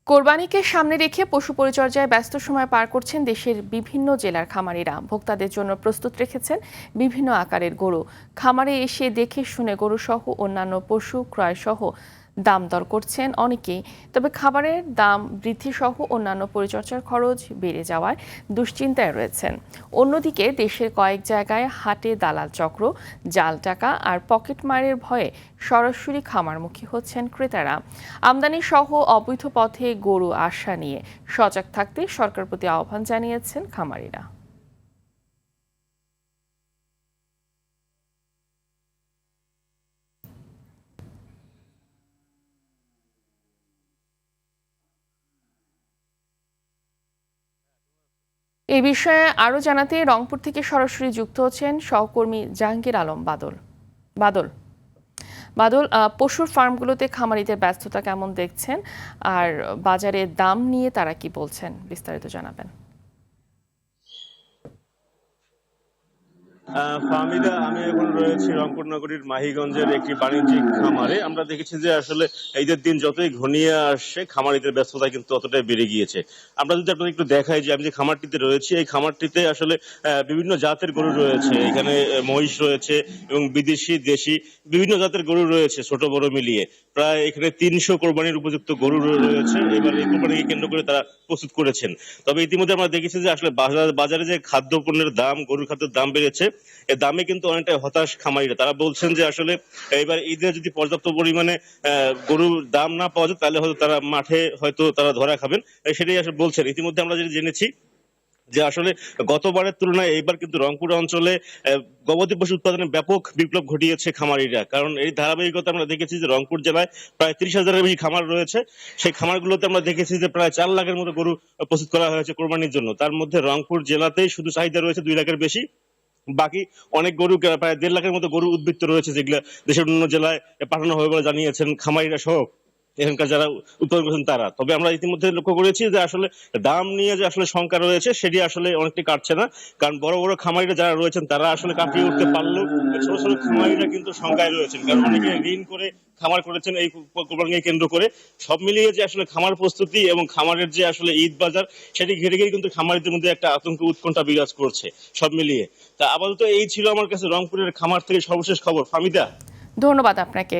কোরবানিকে সামনে রেখে পশু পরিচর্যায় ব্যস্ত সময় পার করছেন দেশের বিভিন্ন জেলার খামারিরা। ভোক্তাদের জন্য প্রস্তুত রেখেছেন বিভিন্ন আকারের গরু। খামারে এসে দেখে শুনে গরু সহ অন্যান্য পশু ক্রয় সহ দাম দর করছেন অনেকেই। তবে খাবারের দাম বৃদ্ধি সহ অন্যান্য পরিচর্যার খরচ বেড়ে যাওয়ায় দুশ্চিন্তায় রয়েছেন। অন্যদিকে দেশের কয়েক জায়গায় হাটে দালাল চক্র, জাল টাকা আর পকেটমারের ভয়ে সরাসরি খামারমুখী হচ্ছেন ক্রেতারা। আমদানি সহ অবৈধ পথে গরু আসা নিয়ে সজাগ থাকতে সরকারের প্রতি আহ্বান জানিয়েছেন খামারিরা। এই বিষয়ে আরো জানাতে রংপুর থেকে সরাসরি যুক্ত হচ্ছেন সহকর্মী জাহাঙ্গীর আলম বাদল। বাদল বাদল পশুর ফার্মগুলোতে খামারিদের ব্যস্ততা কেমন দেখছেন, আর বাজারে দাম নিয়ে তারা কি বলছেন, বিস্তারিত জানাবেন। ফাহমিদা, আমি এখন রয়েছি রংপুর নগরীর মাহিগঞ্জের একটি বাণিজ্যিক খামারে। আমরা দেখেছি যে আসলে ঈদের দিন যতই ঘনিয়ে আসছে খামারিদের ব্যস্ততা কিন্তু ততটাই বেড়ে গিয়েছে। আমরা যদি আপনাদের একটু দেখাই যে আমি যে খামারটিতে রয়েছি, এই খামারটিতে আসলে বিভিন্ন জাতের গরু রয়েছে। এখানে মহিষ রয়েছে এবং বিদেশি দেশি বিভিন্ন জাতের গরু রয়েছে, ছোট বড় মিলিয়ে প্রায় এখানে 300 কোরবানির উপযুক্ত গরু রয়েছে। এবার এই কোরবানিকে কেন্দ্র করে তারা প্রস্তুত করেছেন। তবে ইতিমধ্যে আমরা দেখেছি যে আসলে বাজারে যে খাদ্য পণ্যের দাম, গরুর খাদ্যের দাম বেড়েছে, এর দামে কিন্তু অনেকটাই হতাশ খামারিরা। তারা বলছেন যে আসলে এবার ঈদে যদি পর্যাপ্ত পরিমাণে গরুর দাম না পাওয়া যায় তাহলে হয়তো তারা মাঠে হয়তো তারা ধরা খাবেন, সেটাই আসলে বলছেন। ইতিমধ্যে আমরা যেটা জেনেছি যে আসলে গতবারের তুলনায় এইবার কিন্তু রংপুর অঞ্চলে গবাদি পশু উৎপাদনে ব্যাপক বিপ্লব ঘটিয়েছে খামারিরা। কারণ এই ধারাবাহিকতা আমরা দেখেছি যে রংপুর জেলায় প্রায় 30,000-এর বেশি খামার রয়েছে। সেই খামারগুলোতে আমরা দেখেছি যে প্রায় 4 লাখের মতো গরু প্রস্তুত করা হয়েছে কোরবানির জন্য। তার মধ্যে রংপুর জেলাতেই শুধু চাহিদা রয়েছে 2 লাখের বেশি। বাকি অনেক গরু, প্রায় 1.5 লাখের মতো গরু উদ্বৃত্ত রয়েছে, যেগুলো দেশের অন্য জেলায় পাঠানো হবে বলে জানিয়েছেন খামারিরা সহ এখানকার যারা উৎপাদন করেছেন তারা। তবে আমরা ইতিমধ্যে লক্ষ্য করেছি যে আসলে দাম নিয়ে যে আসলে শঙ্কা রয়েছে সেটি আসলে অনেকটি কাটছে না। কারণ বড় বড় খামারিরা যারা রয়েছেন তারা আসলে কাটিয়ে উঠতে পারলেও ছোট ছোট খামারিরা কিন্তু শঙ্কায় রয়েছেন। কারণ অনেকে ঋণ করে খামার করেছেন এই কোরবানিকে কেন্দ্র করে। সব মিলিয়ে যে আসলে খামার প্রস্তুতি এবং খামারের যে আসলে ঈদ বাজার, সেটি ঘিরে ঘিরে কিন্তু খামারিদের মধ্যে একটা আতঙ্ক উৎকণ্ঠা বিরাজ করছে সব মিলিয়ে। তা আপাতত এই ছিল আমার কাছে রংপুরের খামার থেকে সর্বশেষ খবর। ফামিদা, ধন্যবাদ আপনাকে।